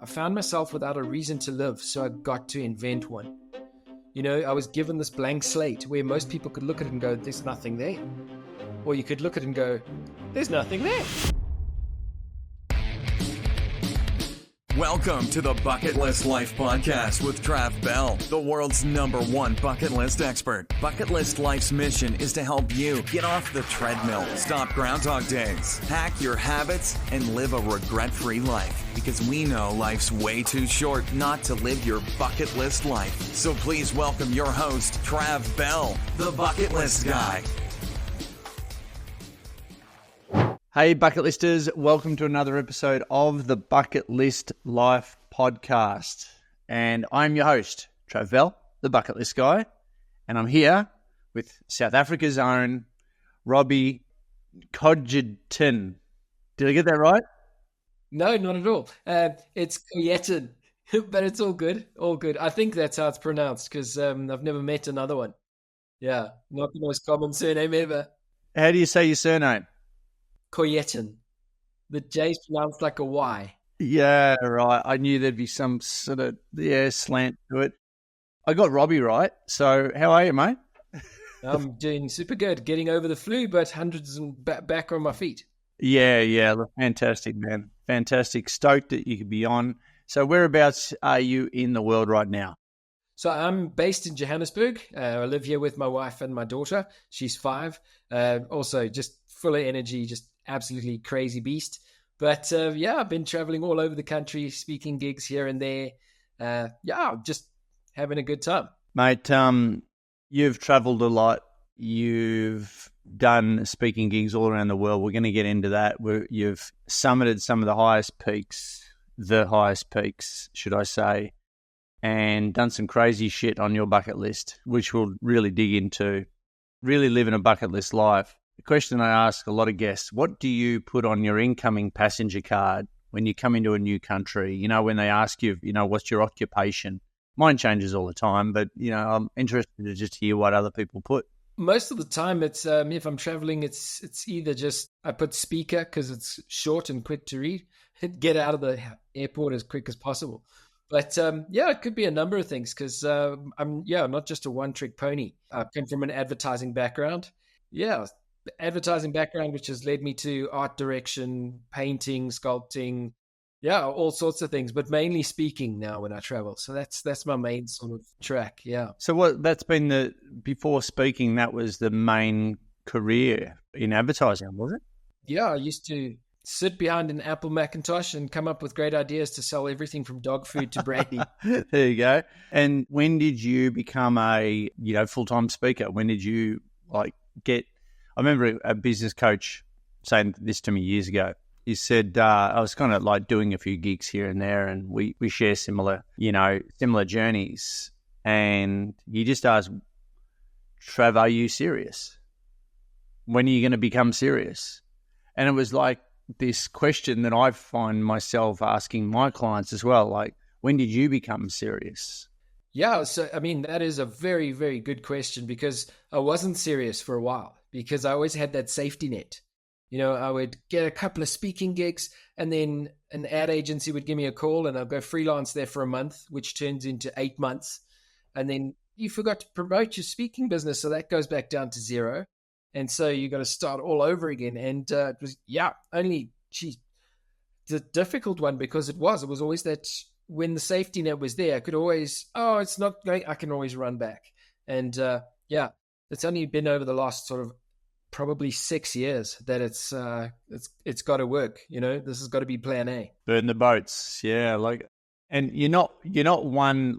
I found myself without a reason to live, so I got to invent one. You know, I was given this blank slate where most people could look at it and go, there's nothing there. Or you could look at it and go, there's nothing there. Welcome to the Bucket List Life Podcast with Trav Bell, the world's #1 bucket list expert. Bucket List Life's mission is to help you get off the treadmill, stop Groundhog Days, hack your habits, and live a regret-free life. Because we know life's way too short not to live your bucket list life. So please welcome your host, Trav Bell, the Bucket List Guy. Hey, bucket listers, welcome to another episode of the Bucket List Life Podcast. And I'm your host, Trav Bell, the Bucket List Guy. And I'm here with South Africa's own Robby Kojetin. Did I get that right? No, not at all. It's Kojetin, but it's all good. All good. I think that's how it's pronounced because I've never met another one. Yeah, not the most common surname ever. How do you say your surname? Kojetin. The J's pronounced like a Y. Yeah, right. I knew there'd be some sort of, slant to it. I got Robby right. So how are you, mate? I'm doing super good. Getting over the flu, but hundreds and back on my feet. Yeah. Look, fantastic, man. Fantastic. Stoked that you could be on. So whereabouts are you in the world right now? So I'm based in Johannesburg. I live here with my wife and my daughter. She's 5. Also just full of energy, just absolutely crazy beast. But I've been traveling all over the country, speaking gigs here and there. Just having a good time. Mate, you've traveled a lot. You've done speaking gigs all around the world. We're going to get into that. You've summited some of the highest peaks, should I say, and done some crazy shit on your bucket list, which we'll really dig into. Really living a bucket list life. The question I ask a lot of guests, what do you put on your incoming passenger card when you come into a new country? You know, when they ask you, what's your occupation? Mine changes all the time, but, I'm interested to just hear what other people put. Most of the time, it's if I'm traveling, it's either just I put speaker because it's short and quick to read, get out of the airport as quick as possible. But it could be a number of things because I'm not just a one-trick pony. I come from an advertising background. Advertising background, which has led me to art direction, painting, sculpting, all sorts of things, but mainly speaking now when I travel. So that's my main sort of track. Yeah. So that's been before speaking, that was the main career in advertising, was it? Yeah, I used to sit behind an Apple Macintosh and come up with great ideas to sell everything from dog food to brandy. There you go. And when did you become a full-time speaker? When did you get? I remember a business coach saying this to me years ago. He said, I was kind of doing a few gigs here and there, and we share similar journeys. And he just asked, Trav, are you serious? When are you going to become serious? And it was like this question that I find myself asking my clients as well. When did you become serious? Yeah, so that is a very, very good question because I wasn't serious for a while because I always had that safety net. I would get a couple of speaking gigs and then an ad agency would give me a call and I'll go freelance there for a month, which turns into 8 months. And then you forgot to promote your speaking business. So that goes back down to 0. And so you got to start all over again. And it was, the difficult one because it was always that when the safety net was there, I could always, it's not going, I can always run back. And it's only been over the last sort of probably 6 years that it's got to work. This has got to be plan A. Burn the boats. Yeah. And you're not one,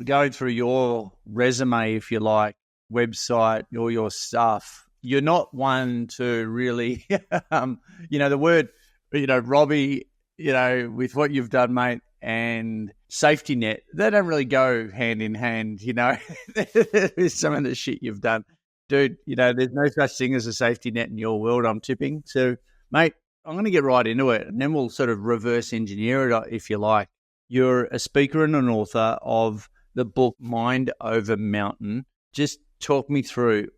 going through your resume, if you like, website, all your stuff. You're not one to really, the word, Robby, with what you've done, mate, and safety net, they don't really go hand in hand, with some of the shit you've done. Dude, there's no such thing as a safety net in your world, I'm tipping. So, mate, I'm going to get right into it, and then we'll sort of reverse engineer it, if you like. You're a speaker and an author of the book Mind Over Mountain. Just talk me through.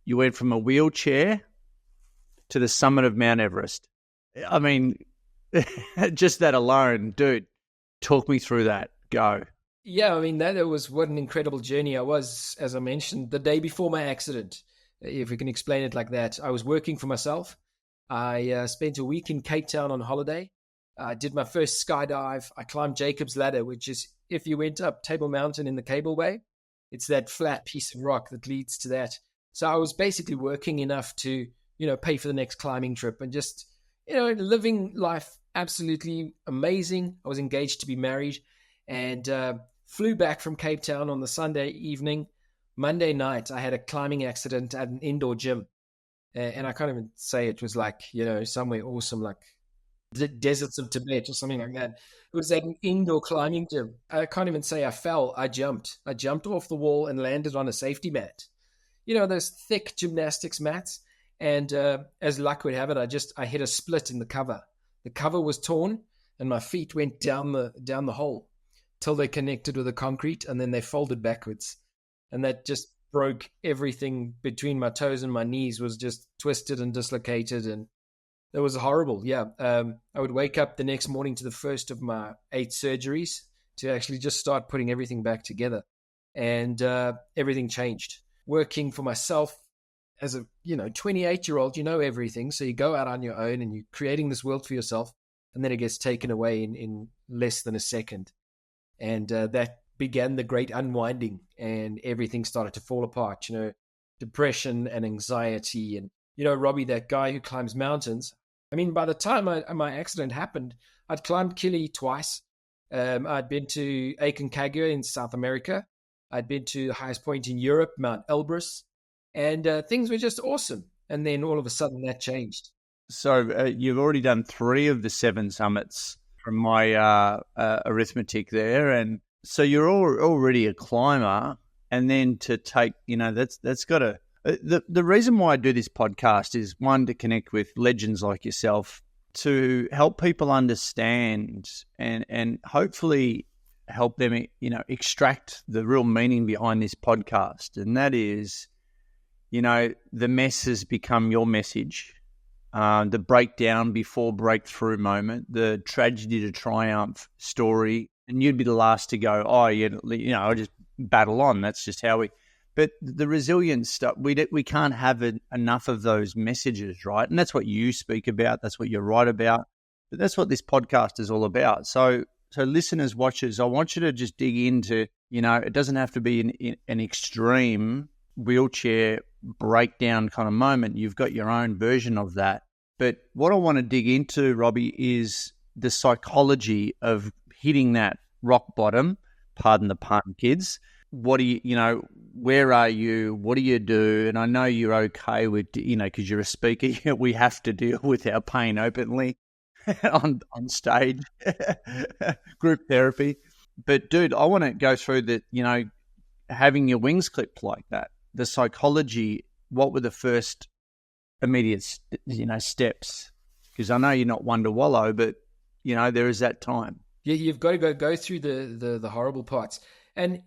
You went from a wheelchair to the summit of Mount Everest. Just that alone, dude, Talk me through that. Go. Yeah, I mean, that was what an incredible journey. I was, as I mentioned, the day before my accident, if we can explain it like that. I was working for myself. I spent a week in Cape Town on holiday. I did my first skydive. I climbed Jacob's Ladder, which is if you went up Table Mountain in the Cableway, it's that flat piece of rock that leads to that. So I was basically working enough to, pay for the next climbing trip and just, living life absolutely amazing. I was engaged to be married and flew back from Cape Town on the Sunday evening. Monday night, I had a climbing accident at an indoor gym. And I can't even say it was like, somewhere awesome, like the deserts of Tibet or something like that. It was at an indoor climbing gym. I can't even say I fell. I jumped. I jumped off the wall and landed on a safety mat. Those thick gymnastics mats. And as luck would have it, I hit a split in the cover. The cover was torn and my feet went down the hole till they connected with the concrete and then they folded backwards. And that just broke everything between my toes and my knees, was just twisted and dislocated. And it was horrible. Yeah. I would wake up the next morning to the first of my 8 surgeries to actually just start putting everything back together. And everything changed. Working for myself as a 28-year-old, you know everything. So you go out on your own and you're creating this world for yourself. And then it gets taken away in less than a second. And that began the great unwinding, and everything started to fall apart. Depression and anxiety. And, Robby, that guy who climbs mountains, I mean, by the time my accident happened, I'd climbed Kili twice. I'd been to Aconcagua in South America. I'd been to the highest point in Europe, Mount Everest. And things were just awesome. And then all of a sudden that changed. So you've already done 3 of the 7 summits from my arithmetic there. And so you're already a climber. And then to take, that's got to... The reason why I do this podcast is, one, to connect with legends like yourself, to help people understand and hopefully help them, extract the real meaning behind this podcast. And that is, the mess has become your message. The breakdown before breakthrough moment, the tragedy to triumph story. And you'd be the last to go, oh, I just battle on. That's just how we... But the resilience stuff, we can't have enough of those messages, right? And that's what you speak about. That's what you write about. But that's what this podcast is all about. So listeners, watchers, I want you to just dig into, it doesn't have to be an extreme wheelchair breakdown kind of moment. You've got your own version of that. But what I want to dig into, Robby, is the psychology of hitting that rock bottom, pardon the pun, kids. What do you, where are you? What do you do? And I know you're okay with, because you're a speaker, we have to deal with our pain openly on stage, group therapy. But dude, I want to go through that, having your wings clipped like that, the psychology, what were the first immediate, steps? Because I know you're not one to wallow, but, there is that time. Yeah, you've got to go through the horrible parts. And,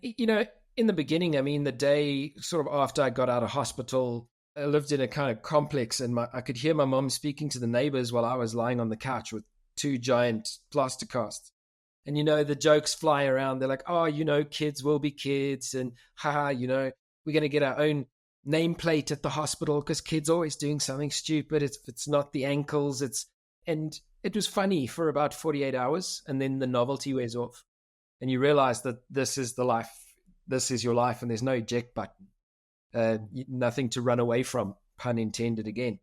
in the beginning, I mean, the day sort of after I got out of hospital, I lived in a kind of complex, and I could hear my mom speaking to the neighbors while I was lying on the couch with 2 giant plaster casts. And, the jokes fly around. They're like, oh, kids will be kids. And, haha, we're going to get our own nameplate at the hospital because kids are always doing something stupid. It's not the ankles. And it was funny for about 48 hours. And then the novelty wears off. And you realize that this is the life. This is your life, and there's no eject button. Nothing to run away from, pun intended again.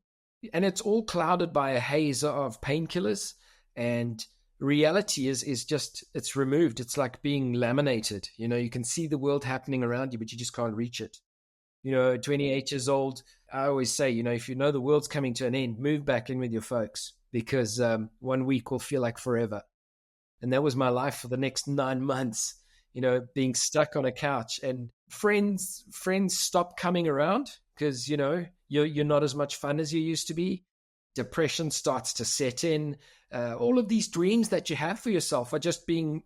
And it's all clouded by a haze of painkillers, and reality is just, it's removed. It's like being laminated. You can see the world happening around you, but you just can't reach it. 28 years old, I always say, if you know the world's coming to an end, move back in with your folks, because 1 week will feel like forever. And that was my life for the next 9 months, being stuck on a couch, and friends stop coming around because, you're not as much fun as you used to be. Depression starts to set in. All of these dreams that you have for yourself they've just been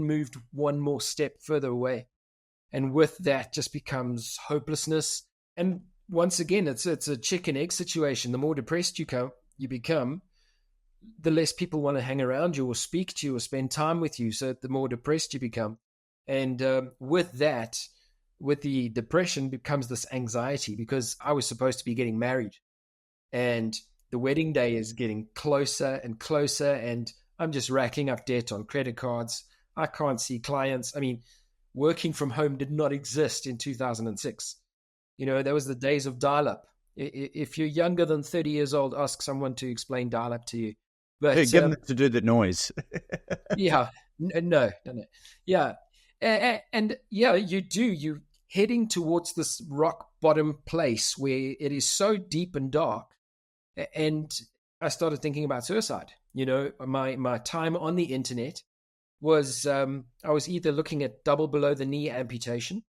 moved one more step further away. And with that just becomes hopelessness. And once again, it's a chicken egg situation. The more depressed you become, the less people want to hang around you or speak to you or spend time with you. So the more depressed you become. And with that, with the depression becomes this anxiety, because I was supposed to be getting married, and the wedding day is getting closer and closer, and I'm just racking up debt on credit cards. I can't see clients. I mean, working from home did not exist in 2006. There was the days of dial-up. If you're younger than 30 years old, ask someone to explain dial-up to you. But Get them to do the noise. yeah, no. Yeah. And yeah, you're heading towards this rock bottom place where it is so deep and dark. And I started thinking about suicide. My time on the internet was, I was either looking at double below the knee amputation,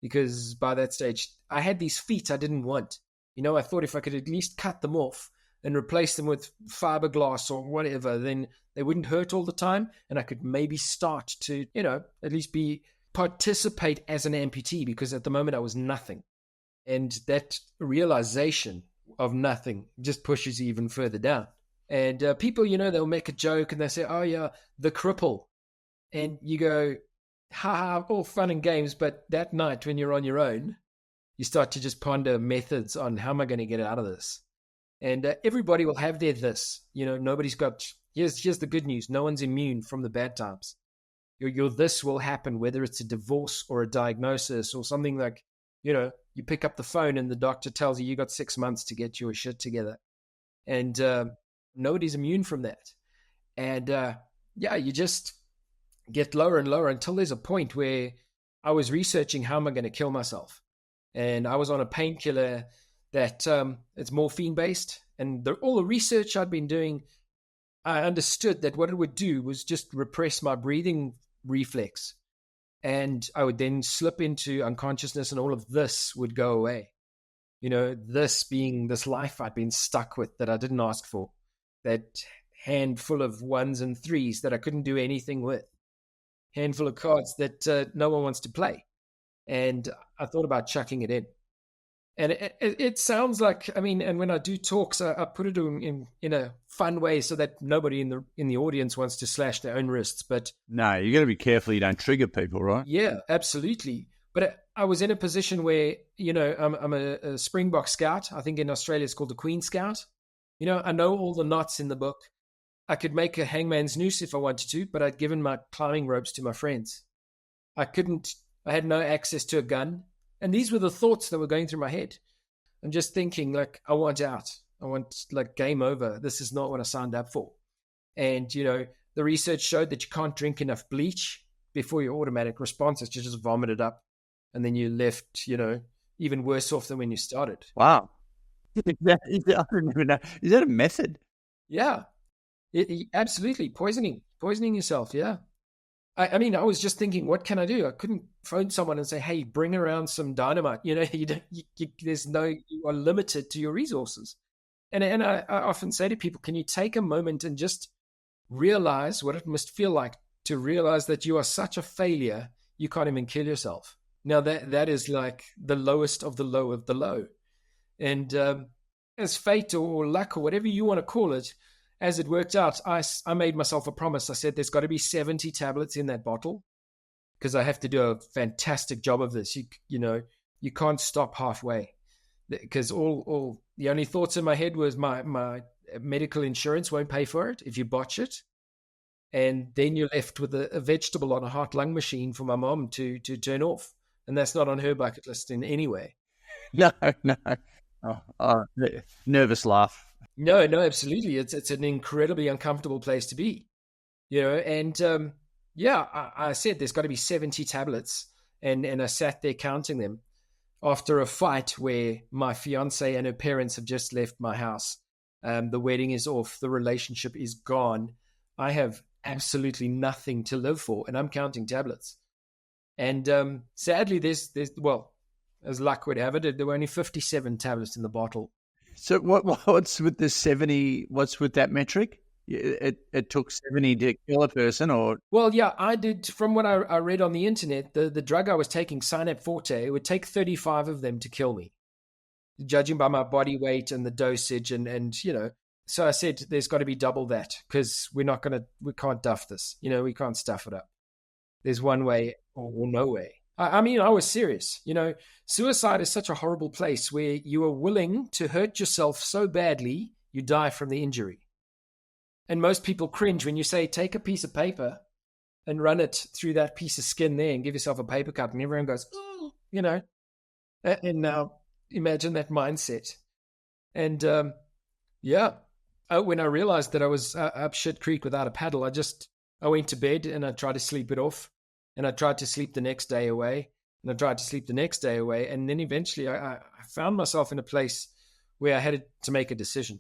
because by that stage I had these feet I didn't want. I thought if I could at least cut them off and replace them with fiberglass or whatever, then they wouldn't hurt all the time, and I could maybe start to, at least participate as an amputee, because at the moment I was nothing. And that realization of nothing just pushes you even further down. And people, they'll make a joke and they say, oh yeah, the cripple. And you go, ha, all fun and games. But that night when you're on your own, you start to just ponder methods on how am I going to get out of this? And everybody will have their this. Nobody's got, here's the good news. No one's immune from the bad times. Your this will happen, whether it's a divorce or a diagnosis or something like, you pick up the phone and the doctor tells you got 6 months to get your shit together. And nobody's immune from that. And you just get lower and lower until there's a point where I was researching how am I going to kill myself. And I was on a painkiller that it's morphine based. And all the research I'd been doing, I understood that what it would do was just repress my breathing reflex. And I would then slip into unconsciousness and all of this would go away. This being this life I'd been stuck with that I didn't ask for, that handful of ones and threes that I couldn't do anything with, handful of cards that no one wants to play. And I thought about chucking it in. And it sounds like, and when I do talks, I put it in a fun way so that nobody in the audience wants to slash their own wrists. But no, you got to be careful you don't trigger people, right? Yeah, absolutely. But I was in a position where, I'm a Springbok Scout. I think in Australia it's called the Queen Scout. I know all the knots in the book. I could make a hangman's noose if I wanted to, but I'd given my climbing ropes to my friends. I had no access to a gun. And these were the thoughts that were going through my head. I'm just thinking, I want out. I want, game over. This is not what I signed up for. And, the research showed that you can't drink enough bleach before your automatic response is to just vomit it up. And then you're left, even worse off than when you started. Wow. I don't even know. Is that a method? Yeah. Absolutely. Poisoning yourself. Yeah. I was just thinking, what can I do? I couldn't phone someone and say, hey, bring around some dynamite. You are limited to your resources. And I often say to people, can you take a moment and just realize what it must feel like to realize that you are such a failure, you can't even kill yourself. Now that is like the lowest of the low of the low. And as fate or luck or whatever you want to call it, as it worked out, I made myself a promise. I said, there's got to be 70 tablets in that bottle because I have to do a fantastic job of this. You can't stop halfway, because all the only thoughts in my head was my medical insurance won't pay for it if you botch it. And then you're left with a vegetable on a heart-lung machine for my mom to turn off. And that's not on her bucket list in any way. No. Oh, nervous laugh. No, absolutely. It's an incredibly uncomfortable place to be, and I said there's got to be 70 tablets, and I sat there counting them after a fight where my fiance and her parents have just left my house. The wedding is off. The relationship is gone. I have absolutely nothing to live for, and I'm counting tablets. And sadly, there's as luck would have it, there were only 57 tablets in the bottle. So what's with the 70? What's with that metric? It took 70 to kill a person, or? Well, yeah, I did. From what I read on the internet, the drug I was taking, Synap Forte, it would take 35 of them to kill me, judging by my body weight and the dosage, and So I said, there's got to be double that, because we can't duff this. We can't stuff it up. There's one way or no way. I mean, I was serious. Suicide is such a horrible place where you are willing to hurt yourself so badly, you die from the injury. And most people cringe when you say, take a piece of paper and run it through that piece of skin there and give yourself a paper cut. And everyone goes, ooh, And now imagine that mindset. And when I realized that I was up shit creek without a paddle, I went to bed and I tried to sleep it off. And I tried to sleep the next day away. And I tried to sleep the next day away. And then eventually I found myself in a place where I had to make a decision.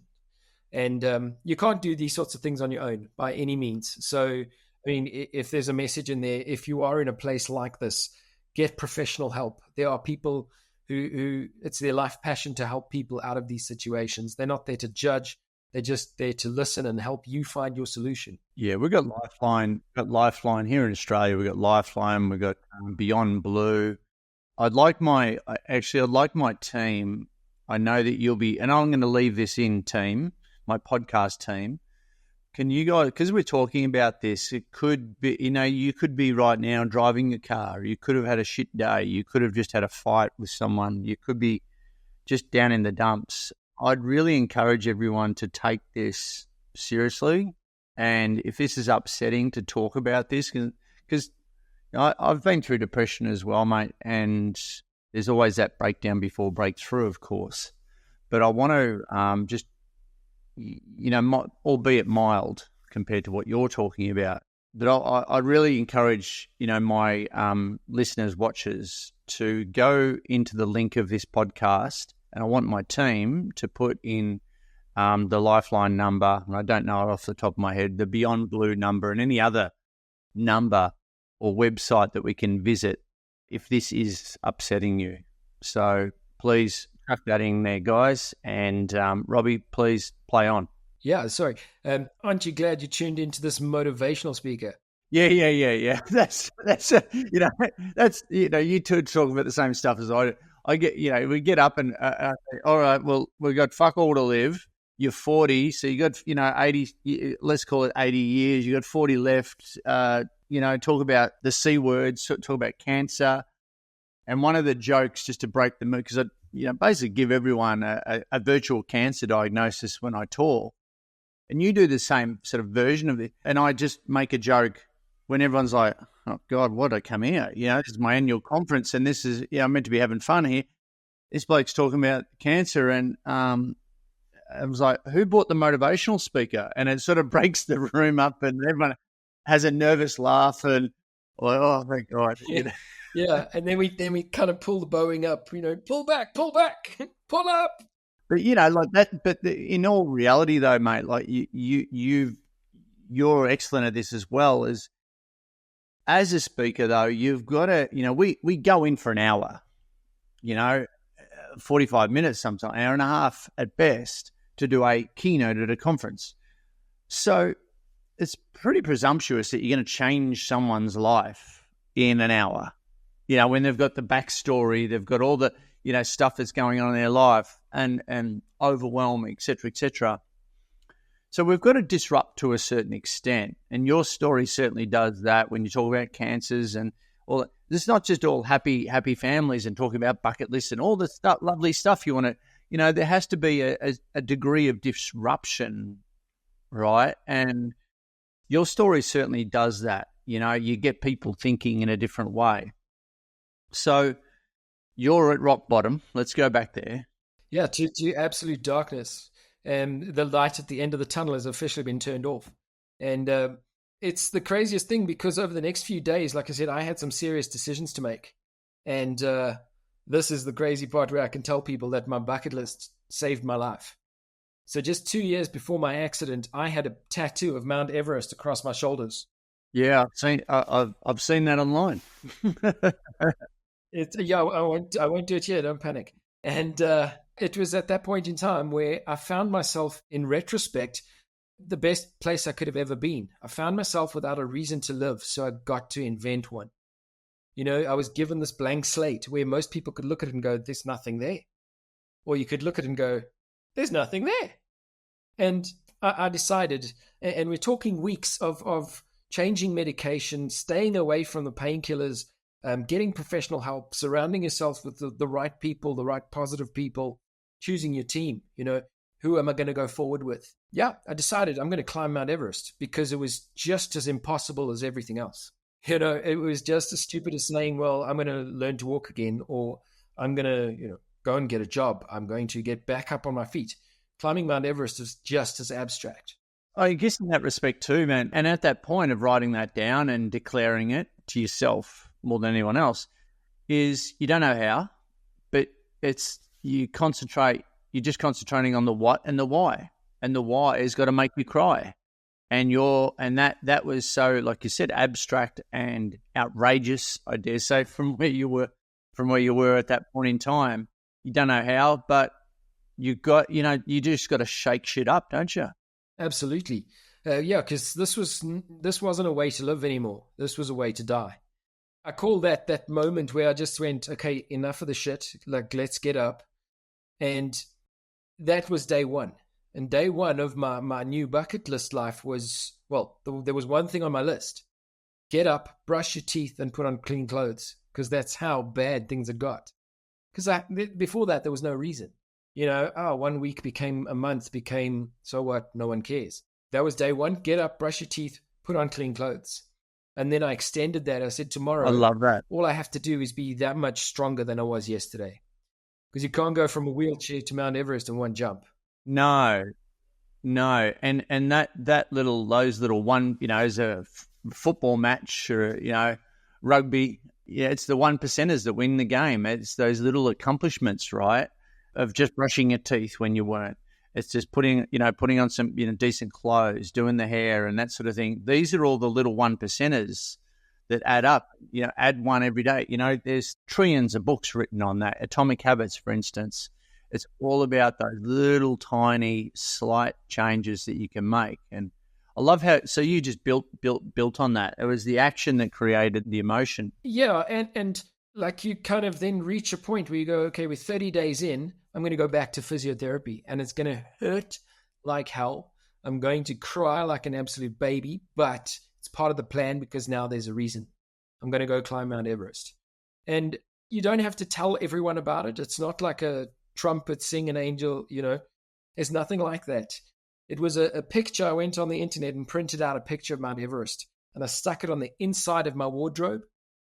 And you can't do these sorts of things on your own by any means. So, I mean, if there's a message in there, if you are in a place like this, get professional help. There are people who it's their life passion to help people out of these situations. They're not there to judge. They're just there to listen and help you find your solution. Yeah, we've got Lifeline here in Australia. We've got Lifeline. We've got Beyond Blue. I'd like my team. I know that you'll be, and I'm going to leave this in, team, my podcast team. Can you guys, because we're talking about this, it could be, you could be right now driving your car. You could have had a shit day. You could have just had a fight with someone. You could be just down in the dumps. I'd really encourage everyone to take this seriously. And if this is upsetting, to talk about this, because I've been through depression as well, mate, and there's always that breakdown before breakthrough, of course. But I want to just, albeit mild compared to what you're talking about, but I really encourage, my listeners, watchers, to go into the link of this podcast, and I want my team to put in the Lifeline number, and I don't know it off the top of my head, the Beyond Blue number, and any other number or website that we can visit if this is upsetting you. So please chuck that in there, guys. And Robby, please play on. Yeah, sorry. Aren't you glad you tuned into this motivational speaker? Yeah. That's you two talk about the same stuff as I do. I get, we get up and all right, well, we've got fuck all to live. You're 40, so you got 80. Let's call it 80 years. You got 40 left. Talk about the C words. Talk about cancer. And one of the jokes, just to break the mood, because I basically give everyone a virtual cancer diagnosis when I talk. And you do the same sort of version of it. And I just make a joke when everyone's like, oh, God, what did I come here? This is my annual conference and this is, I'm meant to be having fun here. This bloke's talking about cancer and I was like, who bought the motivational speaker? And it sort of breaks the room up and everyone has a nervous laugh and, oh, thank God. Yeah, and then we kind of pull the bowing up, pull back, pull up. But like that. But in all reality, though, mate, like you're excellent at this as well. As a speaker, though, you've got to, we go in for an hour, 45 minutes, sometimes hour and a half at best, to do a keynote at a conference. So it's pretty presumptuous that you're going to change someone's life in an hour. When they've got the backstory, they've got all the, stuff that's going on in their life and overwhelm, et cetera, et cetera. So we've got to disrupt to a certain extent. And your story certainly does that when you talk about cancers and all that. It's not just all happy families and talking about bucket lists and all the stuff, lovely stuff you want to, there has to be a degree of disruption, right? And your story certainly does that. You get people thinking in a different way. So you're at rock bottom. Let's go back there. Yeah, to absolute darkness. And the light at the end of the tunnel has officially been turned off. And it's the craziest thing because over the next few days, like I said, I had some serious decisions to make. And this is the crazy part where I can tell people that my bucket list saved my life. So just 2 years before my accident, I had a tattoo of Mount Everest across my shoulders. Yeah, I've seen that online. I won't do it yet. Don't panic. And it was at that point in time where I found myself, in retrospect, the best place I could have ever been. I found myself without a reason to live, so I got to invent one. I was given this blank slate where most people could look at it and go, there's nothing there. Or you could look at it and go, there's nothing there. And I decided, and we're talking weeks of changing medication, staying away from the painkillers, getting professional help, surrounding yourself with the right people, the right positive people, choosing your team. Who am I going to go forward with? Yeah, I decided I'm going to climb Mount Everest because it was just as impossible as everything else. It was just as stupid as saying, well, I'm going to learn to walk again, or I'm going to, go and get a job. I'm going to get back up on my feet. Climbing Mount Everest is just as abstract. I guess in that respect too, man. And at that point of writing that down and declaring it to yourself more than anyone else, is you don't know how, but you're just concentrating on the what and the why. And the why has got to make you cry. And that was so, like you said, abstract and outrageous, I dare say, from where you were at that point in time. You don't know how, but you just got to shake shit up, don't you? Absolutely. Because this wasn't a way to live anymore. This was a way to die. I call that moment where I just went, okay, enough of the shit. Like, let's get up. And that was day one. And day one of my new bucket list life was, there was one thing on my list. Get up, brush your teeth, and put on clean clothes. Because that's how bad things had got. Because before that, there was no reason. 1 week became a month, became, so what, no one cares. That was day one. Get up, brush your teeth, put on clean clothes. And then I extended that. I said, tomorrow, I love that. All I have to do is be that much stronger than I was yesterday. Because you can't go from a wheelchair to Mount Everest in one jump. No. And those little one, as a football match or, rugby, it's the 1%ers that win the game. It's those little accomplishments, right? Of just brushing your teeth when you weren't. It's just putting on some, decent clothes, doing the hair and that sort of thing. These are all the little 1%ers that add up, add one every day. There's trillions of books written on that. Atomic Habits, for instance. It's all about those little tiny slight changes that you can make. And I love so you just built on that. It was the action that created the emotion. Yeah. And like you kind of then reach a point where you go, okay, we're 30 days in, I'm going to go back to physiotherapy and it's going to hurt like hell. I'm going to cry like an absolute baby, but it's part of the plan because now there's a reason. I'm going to go climb Mount Everest. And you don't have to tell everyone about it. It's not like a trumpet sing an angel, There's nothing like that. It was a picture. I went on the internet and printed out a picture of Mount Everest and I stuck it on the inside of my wardrobe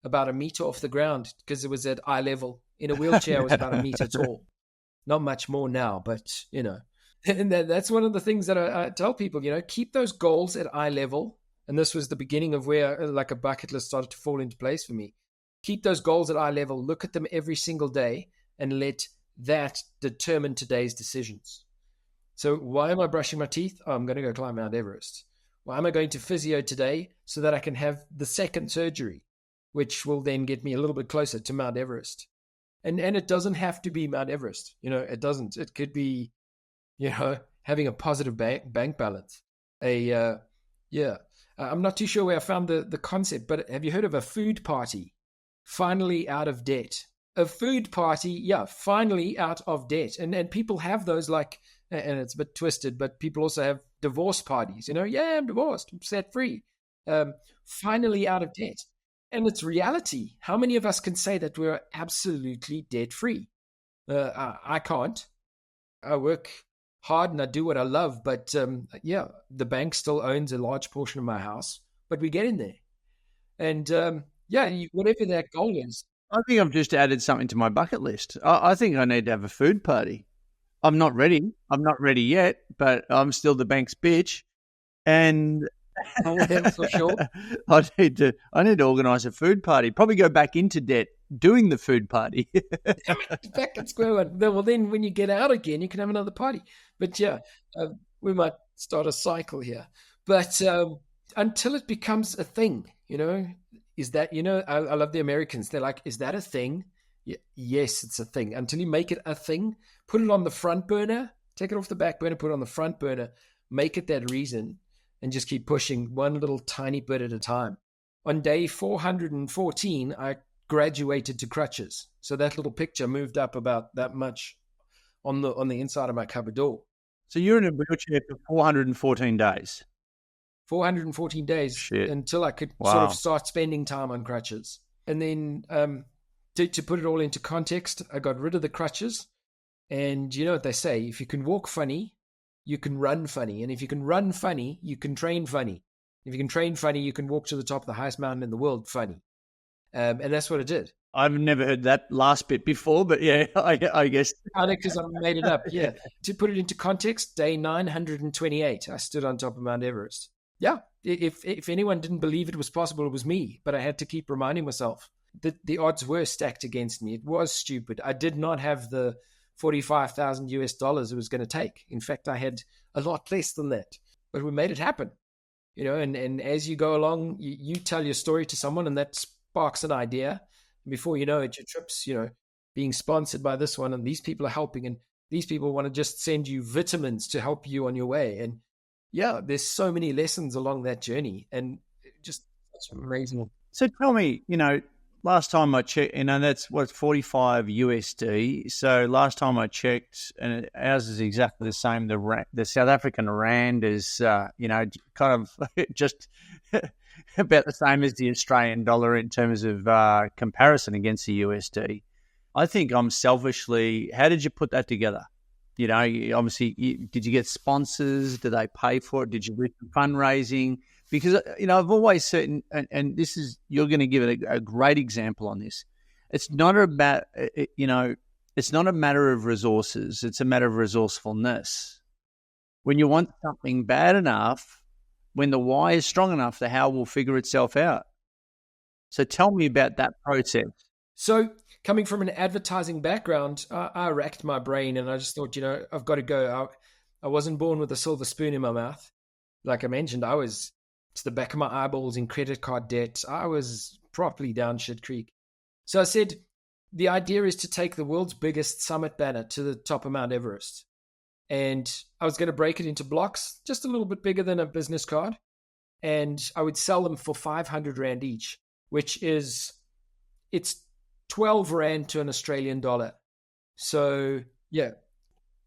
about a meter off the ground because it was at eye level. In a wheelchair, I was about a meter tall. Not much more now, but, And that's one of the things that I tell people, keep those goals at eye level. And this was the beginning of where like a bucket list started to fall into place for me. Keep those goals at eye level. Look at them every single day and let that determine today's decisions. So why am I brushing my teeth? Oh, I'm going to go climb Mount Everest. Why am I going to physio today? So that I can have the second surgery, which will then get me a little bit closer to Mount Everest. And it doesn't have to be Mount Everest. It doesn't. It could be, having a positive bank balance. I'm not too sure where I found the concept, but have you heard of a food party? Finally out of debt. A food party, finally out of debt. And people have those and it's a bit twisted, but people also have divorce parties. I'm divorced, I'm set free. Finally out of debt. And it's reality. How many of us can say that we're absolutely debt-free? I can't. I work hard and I do what I love, but the bank still owns a large portion of my house, but we get in there. And whatever that goal is. I think I've just added something to my bucket list. I think I need to have a food party. I'm not ready. I'm not ready yet, but I'm still the bank's bitch. And for sure. I need to organise a food party. Probably go back into debt doing the food party. Back at square one. Well, then when you get out again, you can have another party. But we might start a cycle here. But until it becomes a thing, is that, I love the Americans. They're like, is that a thing? Yes, it's a thing. Until you make it a thing, put it on the front burner, take it off the back burner, put it on the front burner, make it that reason. And just keep pushing one little tiny bit at a time. On day 414, I graduated to crutches. So that little picture moved up about that much on the inside of my cupboard door. So you're in a wheelchair for 414 days. 414 days Shit. until I could Wow. sort of start spending time on crutches. And then to put it all into context, I got rid of the crutches. And you know what they say, if you can walk funny, you can run funny. And if you can run funny, you can train funny. If you can train funny, you can walk to the top of the highest mountain in the world funny. And that's what I did. I've never heard that last bit before, but yeah, I guess. Because I made it up, yeah. To put it into context, day 928, I stood on top of Mount Everest. Yeah, if anyone didn't believe it was possible, it was me. But I had to keep reminding myself that the odds were stacked against me. It was stupid. I did not have the $45,000 it was going to take. In fact, I had a lot less than that. But we made it happen. You know, and as you go along, you tell your story to someone, and that sparks an idea. Before you know it, your trip's, you know, being sponsored by this one, and these people are helping, and these people want to just send you vitamins to help you on your way. And yeah, there's so many lessons along that journey, and just it's amazing. So tell me, you know, last time I checked, you know, that's what, 45 USD. So last time I checked, and ours is exactly the same. The South African rand is, you know, kind of just about the same as the Australian dollar in terms of comparison against the USD. I think I'm selfishly, how did you put that together? You know, did you get sponsors? Did they pay for it? Did you do fundraising? Because, you know, I've always said, and this is, you're going to give it a great example on this. It's not about, you know, it's not a matter of resources. It's a matter of resourcefulness. When you want something bad enough, when the why is strong enough, the how will figure itself out. So tell me about that process. So coming from an advertising background, I racked my brain, and I just thought, you know, I've got to go. I wasn't born with a silver spoon in my mouth. Like I mentioned, I was to the back of my eyeballs in credit card debt. I was properly down shit creek. So I said, the idea is to take the world's biggest summit banner to the top of Mount Everest. And I was going to break it into blocks, just a little bit bigger than a business card. And I would sell them for 500 Rand each, which is, it's 12 Rand to an Australian dollar. So yeah,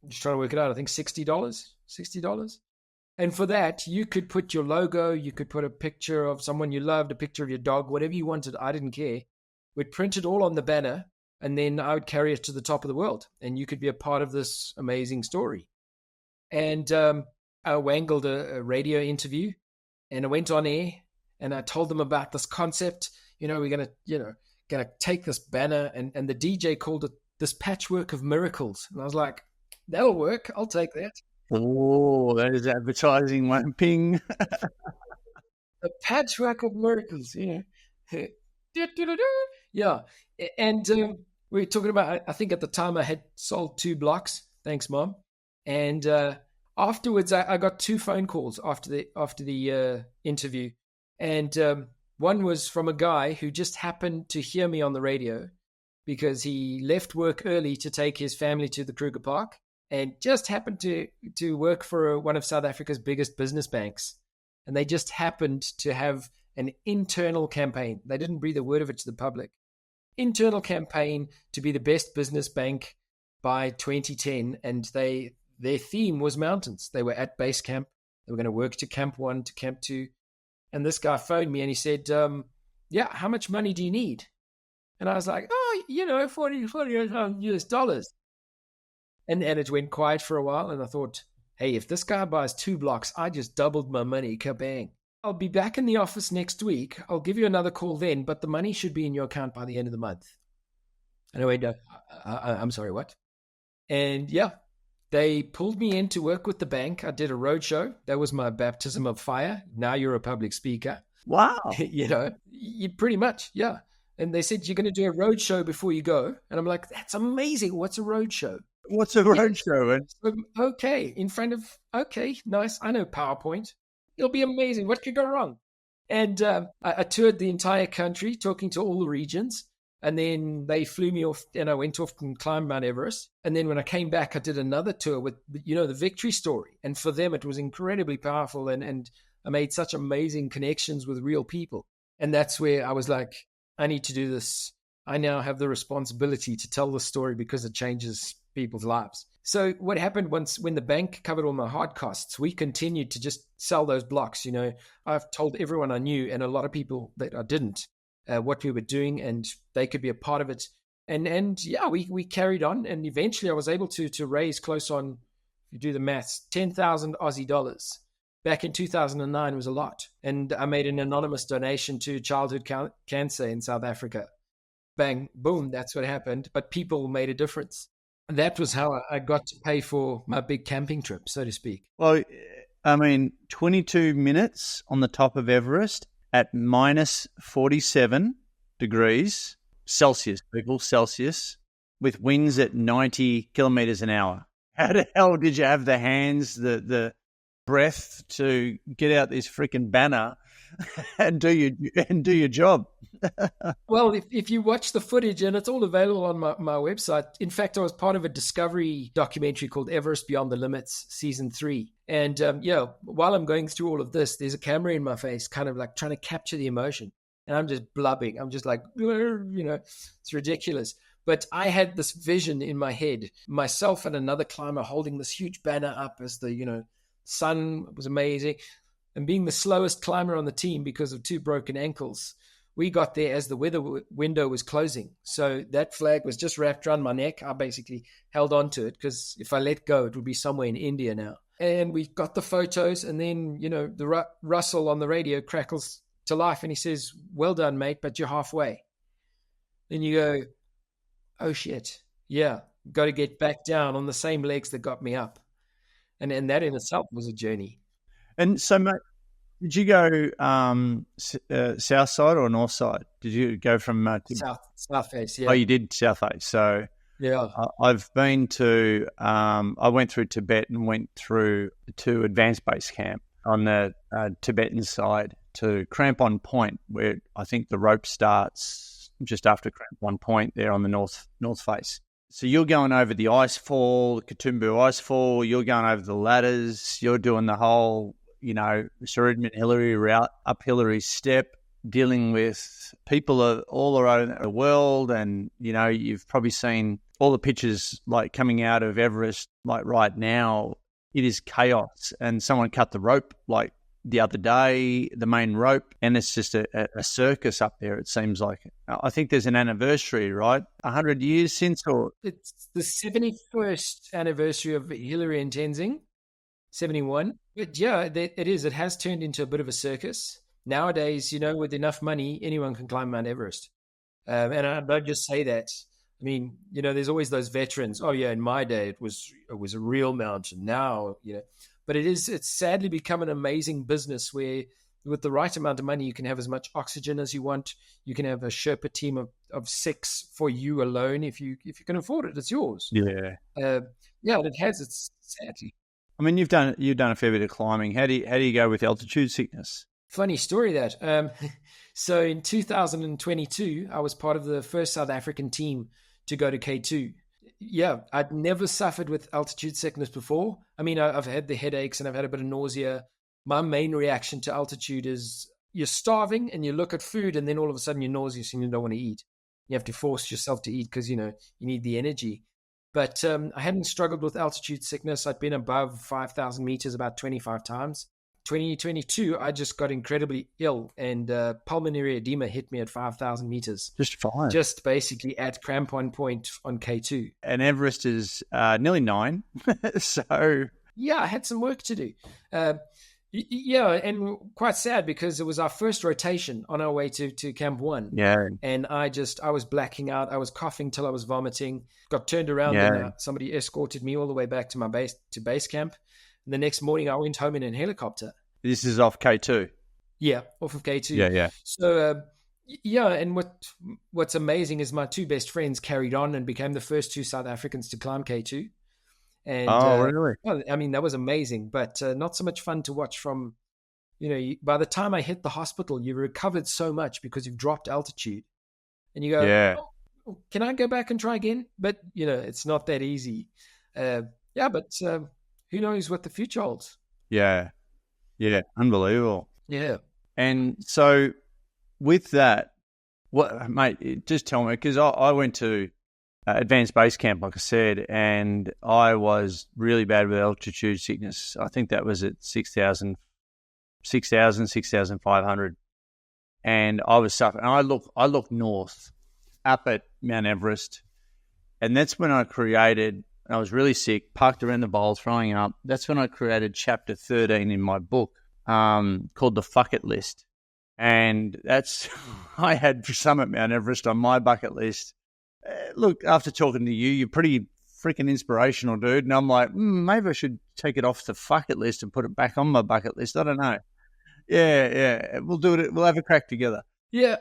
I'm just trying to work it out. I think $60. And for that, you could put your logo, you could put a picture of someone you loved, a picture of your dog, whatever you wanted. I didn't care. We'd print it all on the banner, and then I would carry it to the top of the world, and you could be a part of this amazing story. And I wangled a radio interview, and I went on air, and I told them about this concept. You know, we're gonna take this banner, and the DJ called it this patchwork of miracles. And I was like, that'll work. I'll take that. Oh, that is advertising one ping. The patchwork of miracles, you know. Yeah. And we were talking about, I think at the time I had sold 2 blocks. Thanks, Mom. And afterwards, I got 2 phone calls after the interview. And one was from a guy who just happened to hear me on the radio because he left work early to take his family to the Kruger Park and just happened to work for one of South Africa's biggest business banks. And they just happened to have an internal campaign. They didn't breathe a word of it to the public. Internal campaign to be the best business bank by 2010. And their theme was mountains. They were at base camp. They were going to work to camp 1 to camp 2. And this guy phoned me and he said, yeah, how much money do you need? And I was like, oh, you know, $40 US. And it went quiet for a while. And I thought, hey, if this guy buys 2 blocks, I just doubled my money. Kabang. I'll be back in the office next week. I'll give you another call then, but the money should be in your account by the end of the month. And I went, I'm sorry, what? And yeah, they pulled me in to work with the bank. I did a roadshow. That was my baptism of fire. Now you're a public speaker. Wow. You know, you pretty much, yeah. And they said, you're going to do a roadshow before you go. And I'm like, that's amazing. What's a roadshow? What's a roadshow? Okay, in front of, okay, nice. I know PowerPoint. It'll be amazing. What could go wrong? And I toured the entire country, talking to all the regions. And then they flew me off, and I went off and climbed Mount Everest. And then when I came back, I did another tour with, you know, the victory story. And for them, it was incredibly powerful. And I made such amazing connections with real people. And that's where I was like, I need to do this. I now have the responsibility to tell the story because it changes people's lives. So what happened when the bank covered all my hard costs, we continued to just sell those blocks. I've told everyone I knew and a lot of people that I didn't what we were doing, and they could be a part of it. And yeah, we carried on, and eventually I was able to raise close on, if you do the maths, 10,000 Aussie dollars. Back in 2009 was a lot. And I made an anonymous donation to childhood cancer in South Africa. Bang, boom, that's what happened. But people made a difference. And that was how I got to pay for my big camping trip, so to speak. Well, 22 minutes on the top of Everest at minus 47 degrees Celsius, people, Celsius, with winds at 90 kilometers an hour. How the hell did you have the hands, the breath to get out this freaking banner and do your job? Well, if you watch the footage, and it's all available on my website. In fact, I was part of a Discovery documentary called Everest Beyond the Limits, Season 3. And while I'm going through all of this, there's a camera in my face, kind of like trying to capture the emotion. And I'm just blubbing. I'm just like, it's ridiculous. But I had this vision in my head, myself and another climber holding this huge banner up as the, sun was amazing. And being the slowest climber on the team because of 2 broken ankles, we got there as the weather window was closing. So that flag was just wrapped around my neck. I basically held on to it because if I let go, it would be somewhere in India now. And we got the photos, and then, the Russell on the radio crackles to life and he says, "Well done, mate, but you're halfway." Then you go, oh shit, yeah, got to get back down on the same legs that got me up. And that in itself was a journey. And so, mate, did you go south side or north side? Did you go from south face? Yeah. Oh, you did south face. So yeah, I've been to. I went through Tibet and went through to Advanced Base Camp on the Tibetan side to Crampon Point, where I think the rope starts just after Crampon Point there on the north face. So you're going over the icefall, Katoombu icefall. You're going over the ladders. You're doing the whole, Sir Edmund Hillary route up Hillary Step, dealing with people all around the world. And, you've probably seen all the pictures like coming out of Everest, like right now. It is chaos. And someone cut the rope like the other day, the main rope, and it's just a circus up there, it seems like. I think there's an anniversary, right? 100 years since, or? It's the 71st anniversary of Hillary and Tenzing, 71. But yeah, it is. It has turned into a bit of a circus. Nowadays, with enough money, anyone can climb Mount Everest. And I don't just say that. I mean, there's always those veterans. Oh yeah, in my day, it was a real mountain. Now, but it's sadly become an amazing business where with the right amount of money, you can have as much oxygen as you want. You can have a Sherpa team of 6 for you alone. If you can afford it, it's yours. Yeah. It has. It's sadly. I mean, you've done a fair bit of climbing. How do you go with altitude sickness? Funny story that. So in 2022, I was part of the first South African team to go to K2. Yeah, I'd never suffered with altitude sickness before. I mean, I've had the headaches and I've had a bit of nausea. My main reaction to altitude is you're starving and you look at food and then all of a sudden you're nauseous and you don't want to eat. You have to force yourself to eat because, you need the energy. But I hadn't struggled with altitude sickness. I'd been above 5,000 meters about 25 times. 2022, I just got incredibly ill and pulmonary edema hit me at 5,000 meters. Just fine. Just basically at Crampon Point on K2. And Everest is nearly 9. So... Yeah, I had some work to do. Yeah, and quite sad because it was our first rotation on our way to Camp 1. Yeah. And I was blacking out. I was coughing till I was vomiting. Got turned around and somebody escorted me all the way back to base camp. And the next morning, I went home in a helicopter. This is off K2? Yeah, off of K2. Yeah. So, and what's amazing is my 2 best friends carried on and became the first 2 South Africans to climb K2. And, really? Well, I mean, that was amazing, but not so much fun to watch from, by the time I hit the hospital, you recovered so much because you've dropped altitude. And you go, oh, can I go back and try again? But, it's not that easy. But who knows what the future holds? Yeah, unbelievable. Yeah. And so with that, what, mate, just tell me, because I went to advanced base camp, like I said, and I was really bad with altitude sickness. I think that was at 6,500. And I was suffering. And I look north, up at Mount Everest, and that's when I created. I was really sick, parked around the bowl, throwing up. That's when I created chapter 13 in my book, called the Fuck It List, and that's I had Summit Mount Everest on my bucket list. Look, after talking to you, you're pretty freaking inspirational, dude. And I'm like, maybe I should take it off the fuck it list and put it back on my bucket list. I don't know. Yeah, we'll do it. We'll have a crack together. Yeah.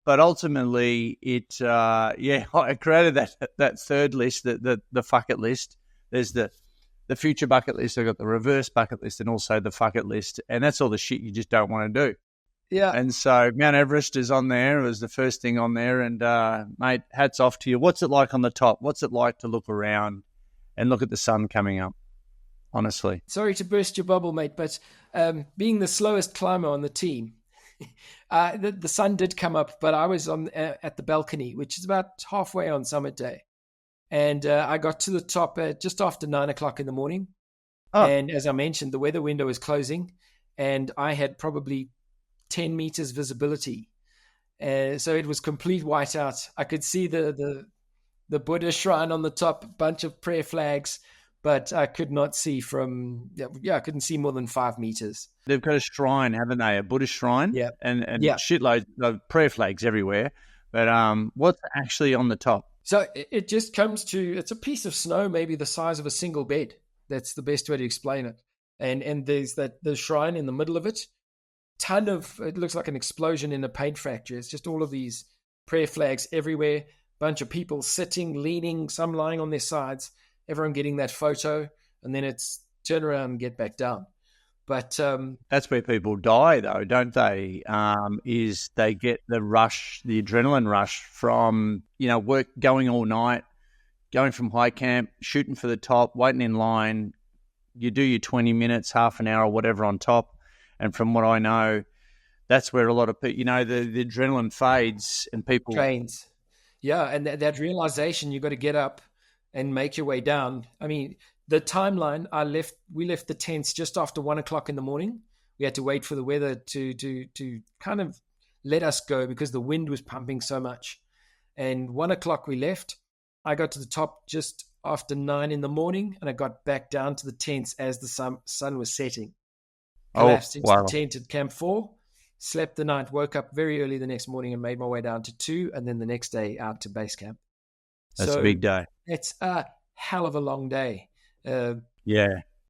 But ultimately, I created that third list, the fuck it list. There's the future bucket list. I got the reverse bucket list and also the fuck it list, and that's all the shit you just don't want to do. Yeah. And so Mount Everest is on there. It was the first thing on there, and mate, hats off to you. What's it like on the top? What's it like to look around and look at the sun coming up? Honestly, sorry to burst your bubble, mate, but being the slowest climber on the team. The sun did come up, but I was on at the balcony, which is about halfway on summit day. And I got to the top just after 9 o'clock in the morning. Oh. And as I mentioned, the weather window was closing and I had probably 10 meters visibility. So it was complete whiteout. I could see the Buddha shrine on the top, a bunch of prayer flags, but I could not see I couldn't see more than 5 meters. They've got a shrine, haven't they? A Buddhist shrine? Yeah. And shitloads of prayer flags everywhere. But what's actually on the top? So it just comes to, it's a piece of snow, maybe the size of a single bed. That's the best way to explain it. And there's the shrine in the middle of it. It looks like an explosion in a paint factory. It's just all of these prayer flags everywhere. Bunch of people sitting, leaning, some lying on their sides. Everyone getting that photo, and then it's turn around and get back down. But that's where people die, though, don't they? Is they get the rush, the adrenaline rush from work, going all night, going from high camp, shooting for the top, waiting in line. You do your 20 minutes, half an hour, or whatever on top, and from what I know, that's where a lot of people, the adrenaline fades and people trains. Yeah, and that realization you got to get up and make your way down. I mean, the timeline we left the tents just after 1 o'clock in the morning. We had to wait for the weather to kind of let us go because the wind was pumping so much. And 1 o'clock we left. I got to the top just after 9 in the morning, and I got back down to the tents as the sun was setting. Collapsed into the tent at Camp 4, slept the night, woke up very early the next morning and made my way down to 2, and then the next day out to base camp. That's a big day. It's a hell of a long day. Yeah.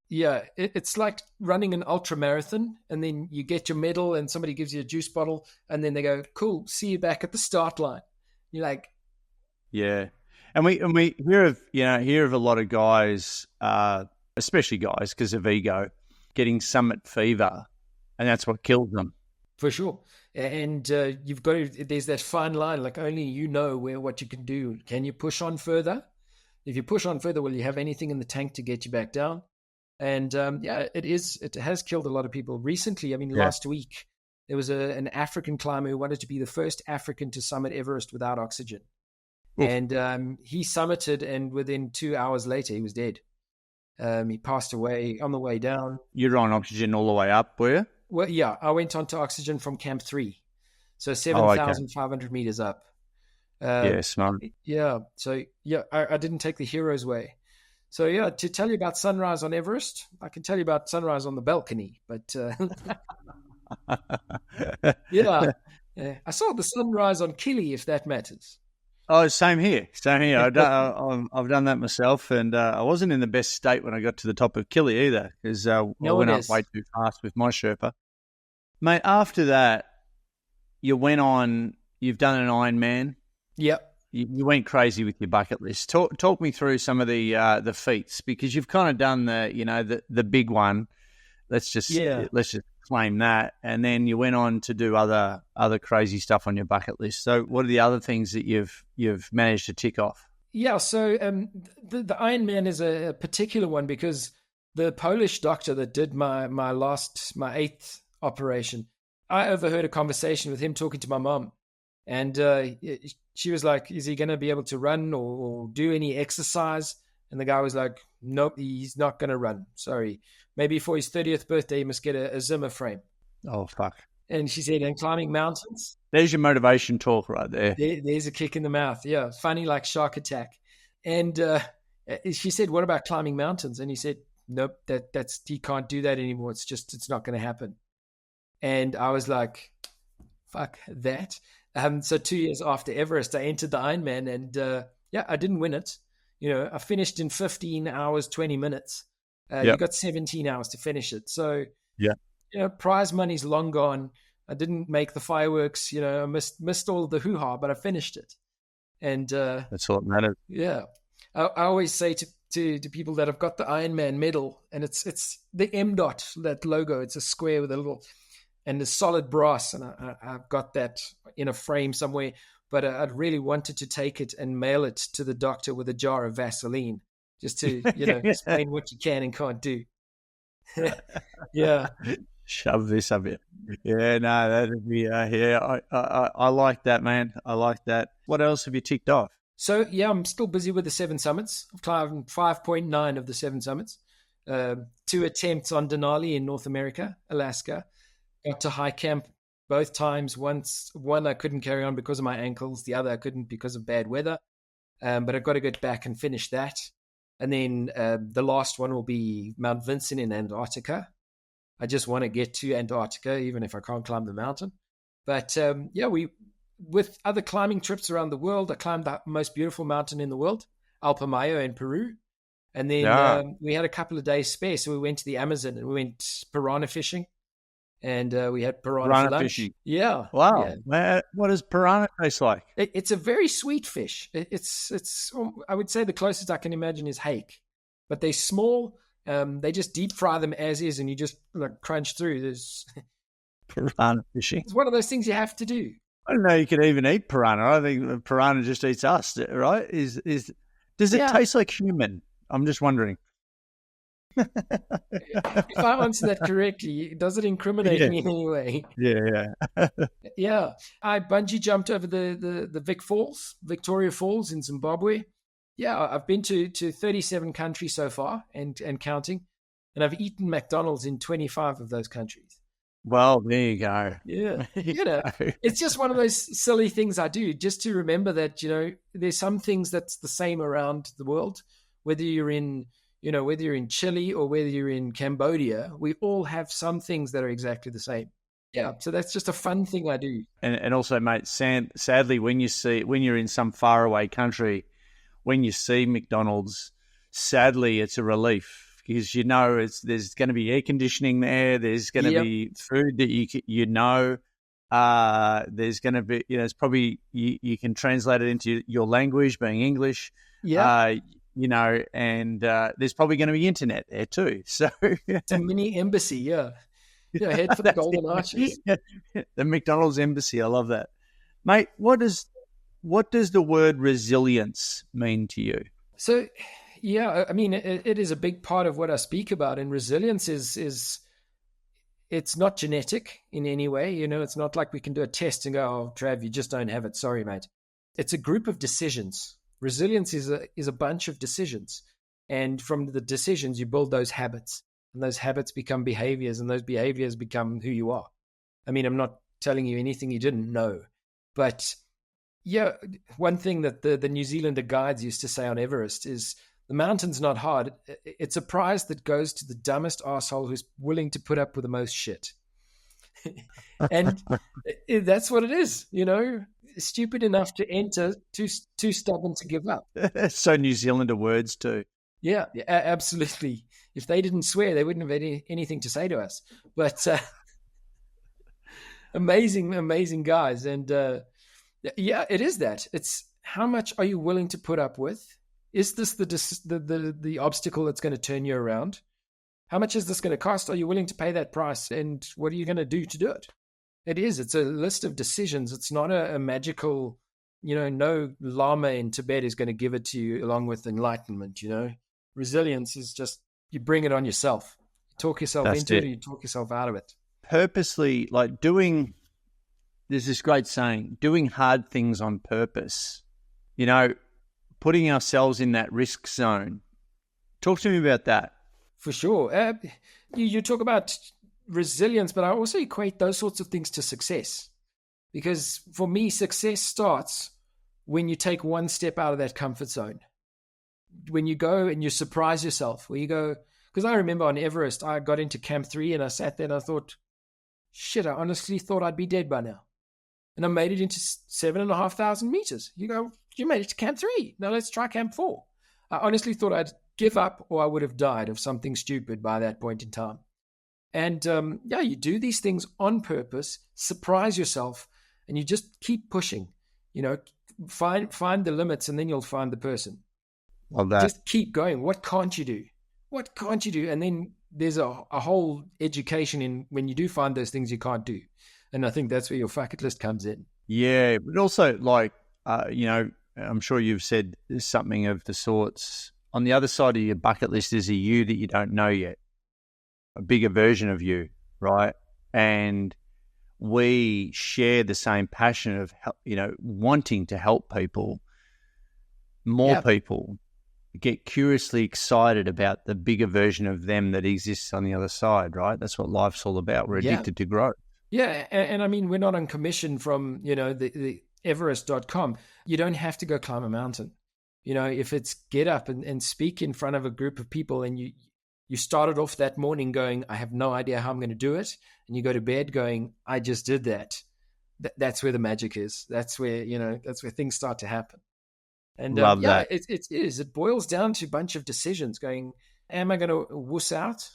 It's like running an ultra marathon, and then you get your medal, and somebody gives you a juice bottle, and then they go, "Cool, see you back at the start line." You're like, yeah. And we hear of a lot of guys, especially guys because of ego, getting summit fever, and that's what kills them. For sure. And there's that fine line, like only you know what you can do. Can you push on further? If you push on further, will you have anything in the tank to get you back down? And it has killed a lot of people recently. I mean, last week, there was an African climber who wanted to be the first African to summit Everest without oxygen. Oof. And he summited, and within 2 hours later, he was dead. He passed away on the way down. You're on oxygen all the way up, were you? Well, yeah, I went on to oxygen from Camp 3, so 7,500 meters up. Smart. Yeah, so I didn't take the hero's way. So yeah, to tell you about sunrise on Everest, I can tell you about sunrise on the balcony, but I saw the sunrise on Kili, if that matters. Oh, same here. I've done that myself, and I wasn't in the best state when I got to the top of Kili either, because I went up way too fast with my Sherpa. Mate, after that, you've done an Ironman. Yep. You went crazy with your bucket list. Talk me through some of the feats, because you've kind of done the big one. Let's just claim that, and then you went on to do other crazy stuff on your bucket list. So what are the other things that you've managed to tick off? Yeah, so the Ironman is a particular one because the Polish doctor that did my 8th operation, I overheard a conversation with him talking to my mom, And she was like, is he going to be able to run or do any exercise? And the guy was like, nope, he's not going to run. Sorry. Maybe for his 30th birthday, he must get a Zimmer frame. Oh, fuck. And she said, and climbing mountains. There's your motivation talk right there. There's a kick in the mouth. Yeah. Funny like shark attack. And she said, what about climbing mountains? And he said, nope, he can't do that anymore. It's not going to happen. And I was like, fuck that. So 2 years after Everest, I entered the Ironman, and I didn't win it. I finished in 15 hours, 20 minutes. You got 17 hours to finish it. So, prize money's long gone. I didn't make the fireworks. I missed all of the hoo-ha, but I finished it. And that's all that matters. Yeah. I always say to people that I've got the Ironman medal, and it's the M dot, that logo. It's a square with a little, and the solid brass, and I've got that in a frame somewhere. But I'd really wanted to take it and mail it to the doctor with a jar of Vaseline, just to explain what you can and can't do. Yeah. Shove this up here. Yeah, no, that'd be I like that, man. I like that. What else have you ticked off? So I'm still busy with the 7 summits. I've climbed 5.9 of the 7 summits. 2 attempts on Denali in North America, Alaska. Got to high camp both times. One I couldn't carry on because of my ankles. The other I couldn't because of bad weather. But I've got to get back and finish that. And then the last one will be Mount Vincent in Antarctica. I just want to get to Antarctica, even if I can't climb the mountain. But with other climbing trips around the world, I climbed the most beautiful mountain in the world, Alpamayo in Peru. And then we had a couple of days spare, so we went to the Amazon and we went piranha fishing. And we had piranha for lunch. Fishing. Yeah. Wow. Yeah. What does piranha taste like? It's a very sweet fish. It's I would say the closest I can imagine is hake. But they're small. They just deep fry them as is, and you just crunch through. There's piranha fishing. It's one of those things you have to do. I don't know you could even eat piranha. I think piranha just eats us, right? Does it taste like human? I'm just wondering. If I answer that correctly, does it incriminate me in any way? Yeah. Yeah. I bungee jumped over the Victoria Falls in Zimbabwe. Yeah, I've been to 37 countries so far and counting, and I've eaten McDonald's in 25 of those countries. Well, there you go. Yeah. It's just one of those silly things I do just to remember that, there's some things that's the same around the world, whether you're in Chile or whether you're in Cambodia, we all have some things that are exactly the same. Yeah. So that's just a fun thing I do. And also, mate, sadly, when you're in some faraway country, when you see McDonald's, sadly, it's a relief because there's going to be air conditioning there. There's going to be food that there's going to be it's probably you can translate it into your language, being English. Yeah. And there's probably going to be internet there too. So it's a mini embassy. Yeah. Head for the Golden Arches. The McDonald's embassy. I love that, mate. What does the word resilience mean to you? So, I mean, it is a big part of what I speak about. And resilience is it's not genetic in any way. It's not like we can do a test and go, oh, Trav, you just don't have it. Sorry, mate. It's a group of decisions. Resilience is a bunch of decisions. And from the decisions, you build those habits. And those habits become behaviors. And those behaviors become who you are. I mean, I'm not telling you anything you didn't know. But one thing that the New Zealander guides used to say on Everest is the mountain's not hard. It's a prize that goes to the dumbest asshole who's willing to put up with the most shit. And that's what it is, stupid enough to enter, too stubborn to give up. So New Zealander words too. Yeah, absolutely. If they didn't swear, they wouldn't have anything to say to us. But amazing guys. And it is that. It's how much are you willing to put up with? Is this the obstacle that's going to turn you around? How much is this going to cost? Are you willing to pay that price? And what are you going to do to do it? It's a list of decisions. It's not a magical, no lama in Tibet is going to give it to you along with enlightenment, Resilience is just, you bring it on yourself. You talk yourself into it or you talk yourself out of it. Purposely, like doing there's this great saying, doing hard things on purpose, putting ourselves in that risk zone. Talk to me about that. For sure. You talk about resilience, but I also equate those sorts of things to success. Because for me, success starts when you take one step out of that comfort zone. When you go and you surprise yourself, where you go, because I remember on Everest, I got into Camp 3 and I sat there and I thought, shit, I honestly thought I'd be dead by now. And I made it into 7,500 meters. You go, you made it to Camp 3. Now let's try Camp 4. I honestly thought I'd give up or I would have died of something stupid by that point in time. And you do these things on purpose, surprise yourself, and you just keep pushing. Find the limits, and then you'll find the person. Love that. Just keep going. What can't you do? What can't you do? And then there's a whole education in when you do find those things you can't do. And I think that's where your bucket list comes in. Yeah, but also I'm sure you've said something of the sorts. On the other side of your bucket list is a you that you don't know yet, a bigger version of you, right? And we share the same passion of, wanting to help people, more people get curiously excited about the bigger version of them that exists on the other side, right? That's what life's all about. We're addicted to growth. Yeah, and I mean, we're not on commission from, the Everest.com. You don't have to go climb a mountain. If it's get up and speak in front of a group of people, and you started off that morning going, I have no idea how I'm going to do it. And you go to bed going, I just did that. That's where the magic is. That's where, that's where things start to happen. And Love that. It is. It boils down to a bunch of decisions going, am I going to wuss out?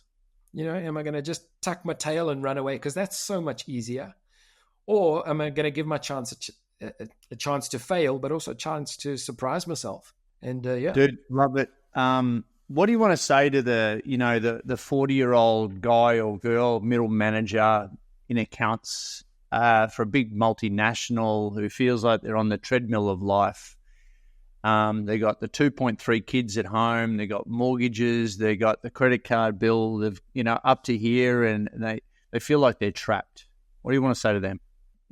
Am I going to just tuck my tail and run away? Because that's so much easier. Or am I going to give my chance a chance to fail, but also a chance to surprise myself? And Dude, love it. What do you want to say to the 40-year-old guy or girl, middle manager in accounts for a big multinational who feels like they're on the treadmill of life? They got the 2.3 kids at home. They got mortgages. They got the credit card bill. They've, up to here, and they feel like they're trapped. What do you want to say to them?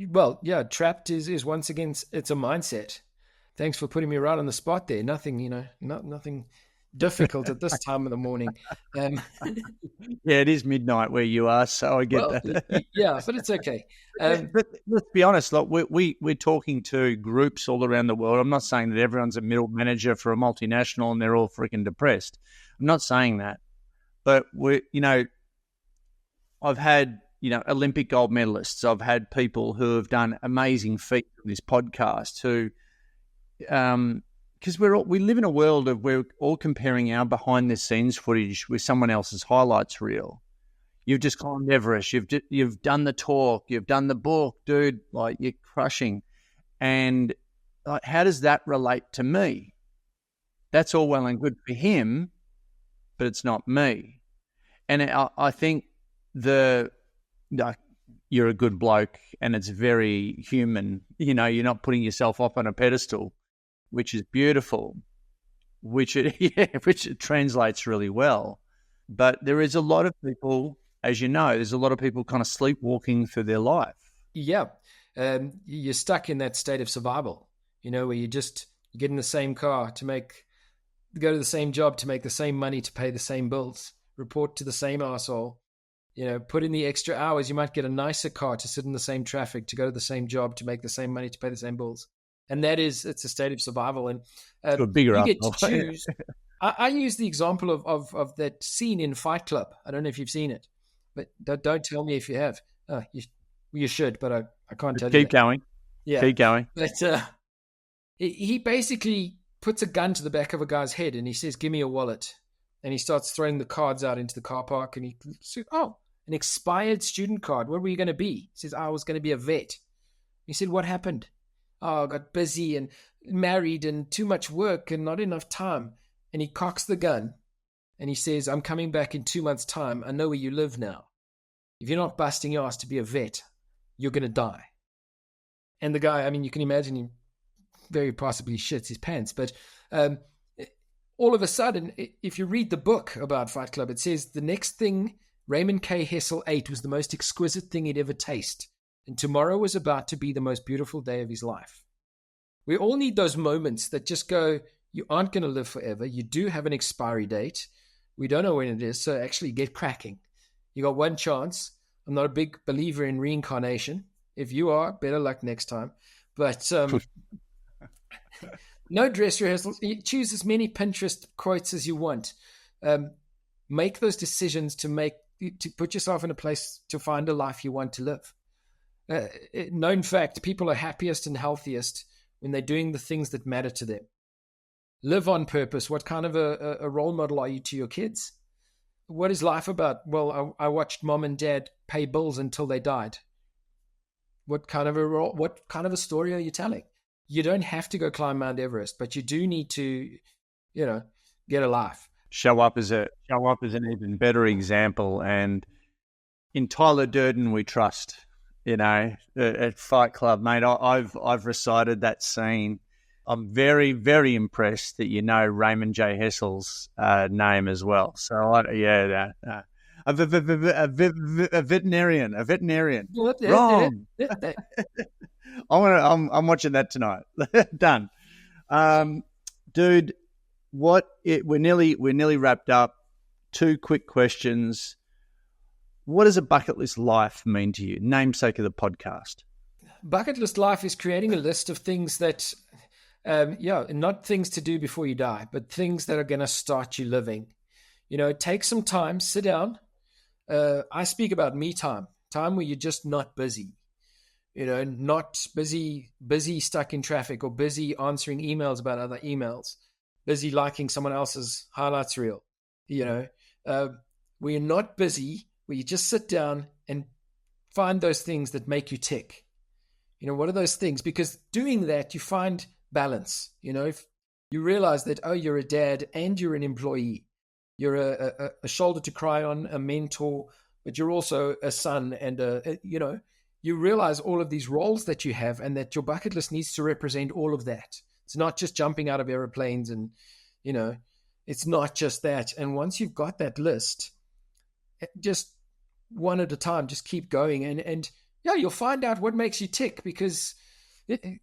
Well, yeah, trapped is once again, it's a mindset. Thanks for putting me right on the spot there. Nothing, nothing difficult at this time of the morning. Yeah, it is midnight where you are, so I get that. Yeah, but it's okay. But let's be honest, look, we're talking to groups all around the world. I'm not saying that everyone's a middle manager for a multinational and they're all freaking depressed. I'm not saying that. But I've had, Olympic gold medalists. I've had people who have done amazing feats on this podcast who, because we live in a world of we're all comparing our behind the scenes footage with someone else's highlights reel. You've just climbed Everest. You've done the talk. You've done the book, dude. Like, you're crushing. And like, how does that relate to me? That's all well and good for him, but it's not me. And I think you're a good bloke, and it's very human. You're not putting yourself up on a pedestal, which is beautiful, which it translates really well. But there is a lot of people, as you know, there's a lot of people kind of sleepwalking through their life. Yeah. You're stuck in that state of survival, where you get in the same car go to the same job to make the same money to pay the same bills, report to the same arsehole, put in the extra hours. You might get a nicer car to sit in the same traffic, to go to the same job, to make the same money, to pay the same bills. And it's a state of survival. And to a bigger you get to choose. I use the example of that scene in Fight Club. I don't know if you've seen it, but don't tell me if you have. You should, but I can't tell you. Keep going. Yeah. Keep going. But he basically puts a gun to the back of a guy's head and he says, "Give me your wallet." And he starts throwing the cards out into the car park, and he says, "Oh, an expired student card. What were you going to be?" He says, "I was going to be a vet." He said, "What happened?" "Oh, I got busy and married and too much work and not enough time." And he cocks the gun and he says, "I'm coming back in 2 months' time. I know where you live now. If you're not busting your ass to be a vet, you're going to die." And the guy, I mean, you can imagine him very possibly shits his pants. But all of a sudden, if you read the book about Fight Club, it says the next thing Raymond K. Hessel ate was the most exquisite thing he'd ever tasted. and tomorrow was about to be the most beautiful day of his life. We all need those moments that just go, you aren't going to live forever. You do have an expiry date. We don't know when it is, so actually get cracking. You got one chance. I'm not a big believer in reincarnation. If you are, better luck next time. But no dress rehearsals. Choose as many Pinterest quotes as you want. Make those decisions to put yourself in a place to find a life you want to live. Known fact, people are happiest and healthiest when they're doing the things that matter to them. Live on purpose. What kind of a role model are you to your kids? What is life about? Well, I watched mom and dad pay bills until they died. What kind of a story are you telling? You don't have to go climb Mount Everest, but you do need to, get a life. Show up as an even better example. And in Tyler Durden, we trust. At Fight Club, mate. I've recited that scene. I'm very, very impressed that you know Raymond J. Hessel's name as well. So, a veterinarian. Wrong. I'm watching that tonight. Done. Dude, we're nearly wrapped up. 2 quick questions. What does a bucket list life mean to you? Namesake of the podcast. Bucket list life is creating a list of things that, not things to do before you die, but things that are going to start you living. Take some time, sit down. I speak about me time where you're just not busy. Not busy stuck in traffic or busy answering emails about other emails, busy liking someone else's highlights reel. Where you're not busy, where you just sit down and find those things that make you tick. What are those things? Because doing that, you find balance. If you realize that, you're a dad and you're an employee, you're a shoulder to cry on, a mentor, but you're also a son and you realize all of these roles that you have and that your bucket list needs to represent all of that. It's not just jumping out of airplanes and, it's not just that. And once you've got that list, just one at a time, just keep going. And you'll find out what makes you tick, because the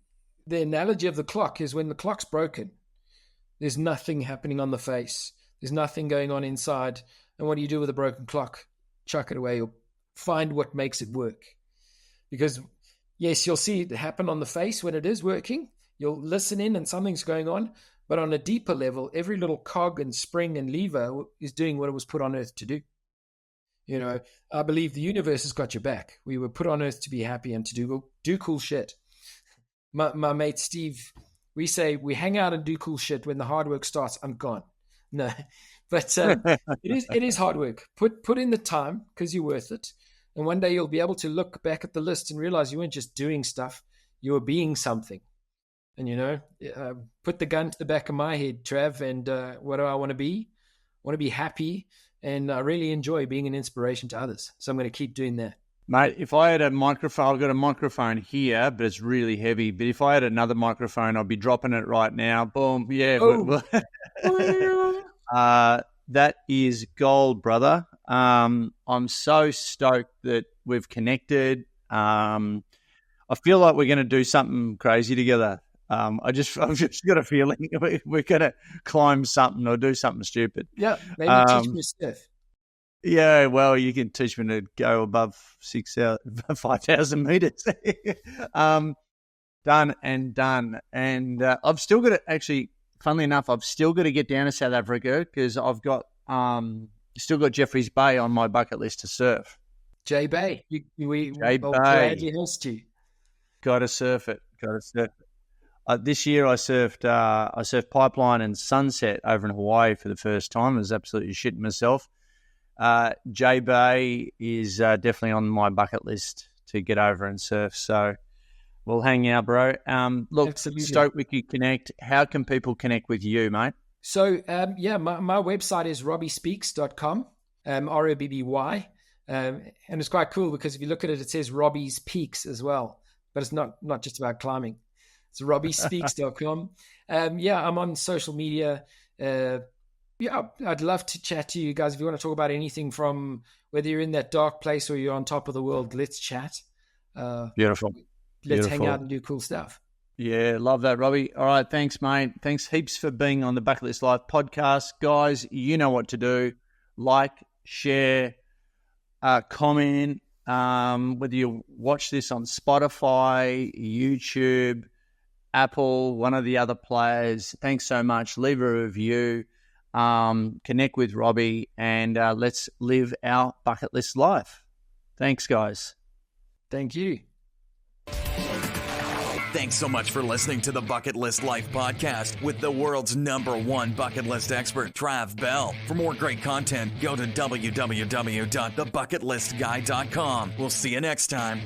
analogy of the clock is when the clock's broken, there's nothing happening on the face. There's nothing going on inside. And what do you do with a broken clock? Chuck it away or find what makes it work. Because yes, you'll see it happen on the face when it is working. You'll listen in and something's going on. But on a deeper level, every little cog and spring and lever is doing what it was put on earth to do. I believe the universe has got your back. We were put on earth to be happy and to do cool shit. My mate Steve, we say we hang out and do cool shit. When the hard work starts, I'm gone. No, but it is hard work. Put in the time, because you're worth it. And one day you'll be able to look back at the list and realize you weren't just doing stuff, you were being something. And put the gun to the back of my head, Trav. And what do I want to be? I want to be happy. And I really enjoy being an inspiration to others. So I'm going to keep doing that. Mate, if I had a microphone, I've got a microphone here, but it's really heavy. But if I had another microphone, I'd be dropping it right now. Boom. Yeah. That is gold, brother. I'm so stoked that we've connected. I feel like we're going to do something crazy together. I've just got a feeling we're going to climb something or do something stupid. Yeah, maybe teach me stuff. Yeah, well, you can teach me to go above 5,000 meters. Done and done. And I've still got to actually, funnily enough, I've still got to get down to South Africa because I've got still got Jeffreys Bay on my bucket list to surf. J Bay, J Bay. Gladly host you. Got to surf it. This year I surfed Pipeline and Sunset over in Hawaii for the first time. I was absolutely shitting myself. J Bay is definitely on my bucket list to get over and surf. So we'll hang out, bro. Look, absolutely. Stoked we could connect. How can people connect with you, mate? So, my website is robbyspeaks.com, ROBBY. And it's quite cool because if you look at it, it says Robby's Peaks as well. But it's not just about climbing. It's robbyspeaks.com. I'm on social media. I'd love to chat to you guys. If you want to talk about anything from whether you're in that dark place or you're on top of the world, let's chat. Beautiful. Let's hang out and do cool stuff. Yeah, love that, Robbie. All right, thanks, mate. Thanks heaps for being on the Bucket List Life podcast. Guys, you know what to do. Like, share, comment, whether you watch this on Spotify, YouTube, Apple, one of the other players. Thanks so much. Leave a review, connect with Robbie, and let's live our bucket list life. Thanks, guys. Thank you. Thanks so much for listening to the Bucket List Life podcast with the world's #1 bucket list expert, Trav Bell. For more great content, go to www.thebucketlistguy.com. We'll see you next time.